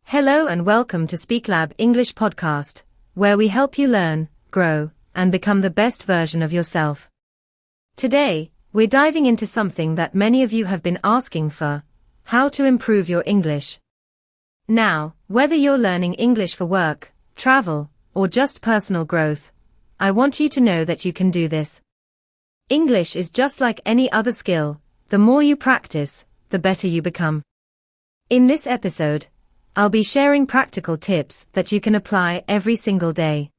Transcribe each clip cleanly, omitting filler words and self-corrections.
Hello and welcome to SpeakLab English Podcast, where we help you learn, grow, and become the best version of yourself. Today, we're diving into something that many of you have been asking for: how to improve your English. Now, whether you're learning English for work, travel, or just personal growth, I want you to know that you can do this. English is just like any other skill. The more you practice, the better you become. In this episode, I'll be sharing practical tips that you can apply every single day.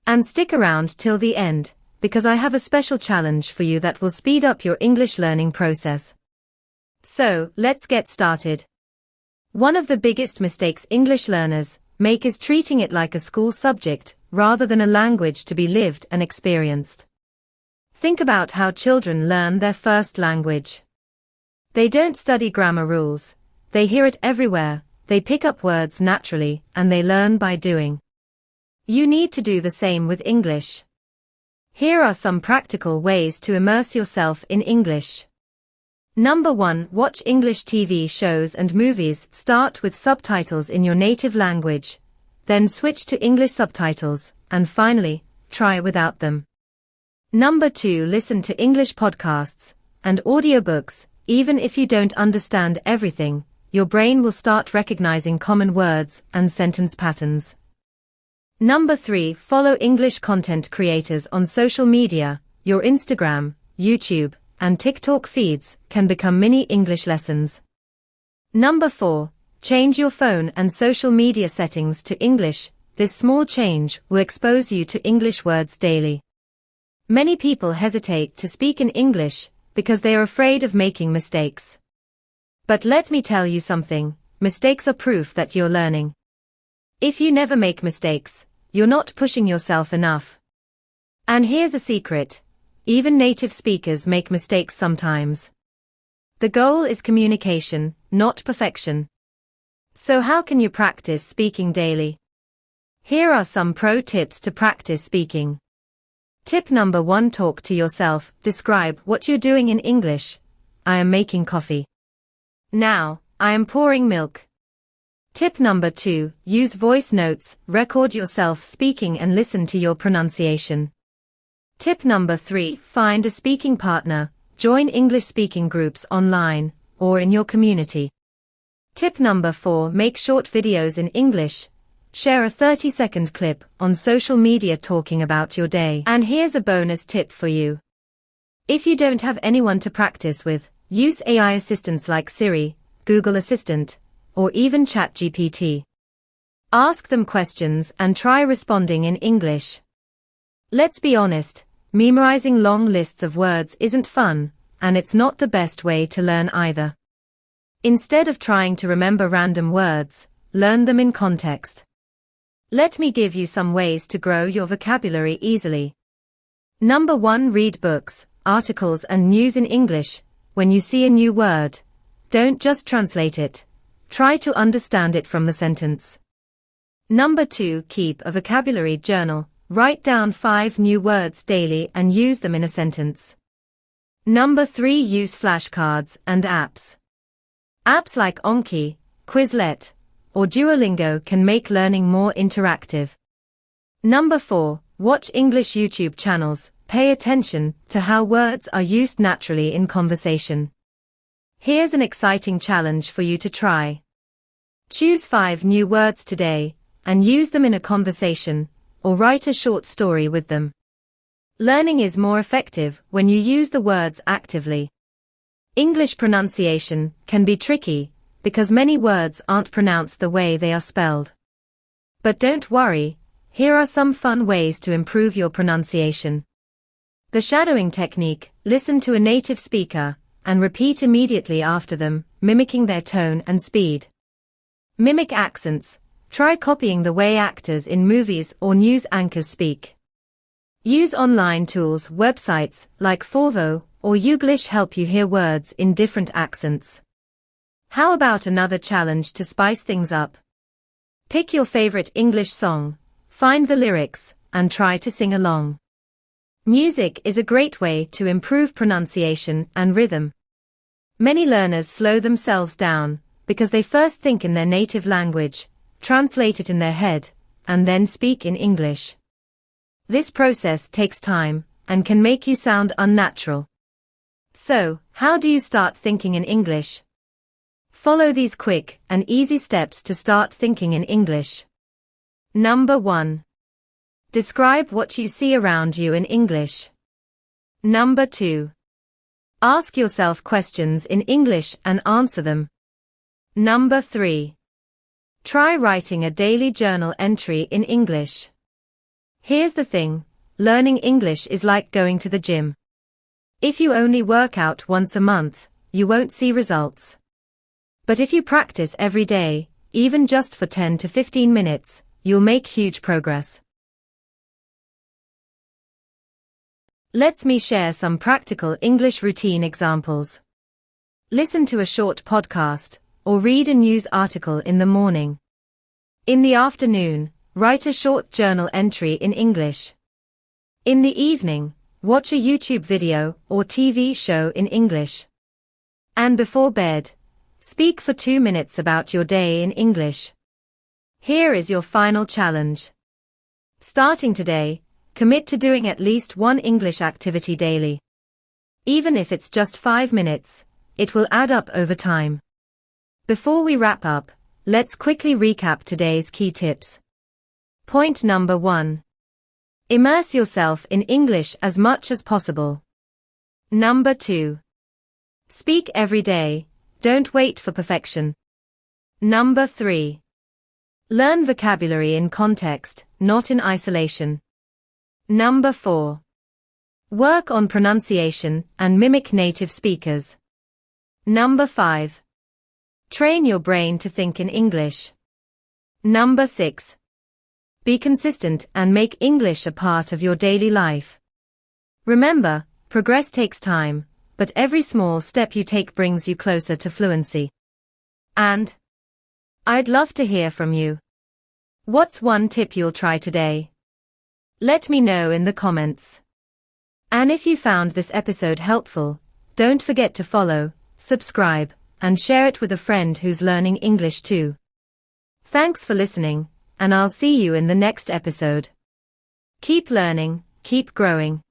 And stick around till the end, because I have a special challenge for you that will speed up your English learning process. So, let's get started. One of the biggest mistakes English learners make is treating it like a school subject, rather than a language to be lived and experienced. Think about how children learn their first language. They don't study grammar rules. They hear it everywhere. They pick up words naturally, and they learn by doing. You need to do the same with English. Here are some practical ways to immerse yourself in English. Number 1. Watch English TV shows and movies. Start with subtitles in your native language, then switch to English subtitles, and finally, try without them. Number 2. Listen to English podcasts and audiobooks. Even if you don't understand everything, your brain will start recognizing common words and sentence patterns. Number 3. Follow English content creators on social media. Your Instagram, YouTube, and TikTok feeds can become mini English lessons. Number 4. Change your phone and social media settings to English. This small change will expose you to English words daily. Many people hesitate to speak in English because they are afraid of making mistakes. But let me tell you something, mistakes are proof that you're learning. If you never make mistakes, you're not pushing yourself enough. And here's a secret: even native speakers make mistakes sometimes. The goal is communication, not perfection. So how can you practice speaking daily? Here are some pro tips to practice speaking. Tip number 1. Talk to yourself. Describe what you're doing in English. I am making coffee. Now, I am pouring milk. Tip number 2. Use voice notes. Record yourself speaking and listen to your pronunciation. Tip number 3. Find a speaking partner. Join English speaking groups online or in your community. Tip number 4. Make short videos in English. Share a 30-second clip on social media talking about your day. And here's a bonus tip for you. If you don't have anyone to practice with, use AI assistants like Siri, Google Assistant, or even ChatGPT. Ask them questions and try responding in English. Let's be honest, memorizing long lists of words isn't fun, and it's not the best way to learn either. Instead of trying to remember random words, learn them in context. Let me give you some ways to grow your vocabulary easily. Number 1. Read books, articles and news in English. When you see a new word, don't just translate it. Try to understand it from the sentence. Number 2. Keep a vocabulary journal. Write down 5 new words daily and use them in a sentence. Number 3. Use flashcards and apps. Apps like Anki, Quizlet, or Duolingo can make learning more interactive. Number 4. Watch English YouTube channels. Pay attention to how words are used naturally in conversation. Here's an exciting challenge for you to try. Choose 5 new words today and use them in a conversation, or write a short story with them. Learning is more effective when you use the words actively. English pronunciation can be tricky because many words aren't pronounced the way they are spelled. But don't worry, here are some fun ways to improve your pronunciation. The shadowing technique: listen to a native speaker and repeat immediately after them, mimicking their tone and speed. Mimic accents. Try copying the way actors in movies or news anchors speak. Use online tools. Websites like Forvo or Youglish help you hear words in different accents. How about another challenge to spice things up? Pick your favorite English song, find the lyrics, and try to sing along. Music is a great way to improve pronunciation and rhythm. Many learners slow themselves down, because they first think in their native language, translate it in their head, and then speak in English. This process takes time and can make you sound unnatural. So, how do you start thinking in English? Follow these quick and easy steps to start thinking in English. Number 1. Describe what you see around you in English. Number 2. Ask yourself questions in English and answer them. Number 3. Try writing a daily journal entry in English. Here's the thing, learning English is like going to the gym. If you only work out once a month, you won't see results. But if you practice every day, even just for 10 to 15 minutes, you'll make huge progress. Let me share some practical English routine examples. Listen to a short podcast, or read a news article in the morning. In the afternoon, write a short journal entry in English. In the evening, watch a YouTube video or TV show in English. And before bed, speak for 2 minutes about your day in English. Here is your final challenge. Starting today, commit to doing at least one English activity daily. Even if it's just 5 minutes, it will add up over time. Before we wrap up, let's quickly recap today's key tips. Point number 1. Immerse yourself in English as much as possible. Number 2. Speak every day, don't wait for perfection. Number 3. Learn vocabulary in context, not in isolation. Number 4. Work on pronunciation and mimic native speakers. Number 5. Train your brain to think in English. Number 6. Be consistent and make English a part of your daily life. Remember, progress takes time, but every small step you take brings you closer to fluency. And I'd love to hear from you. What's one tip you'll try today? Let me know in the comments. And if you found this episode helpful, don't forget to follow, subscribe, and share it with a friend who's learning English too. Thanks for listening, and I'll see you in the next episode. Keep learning, keep growing.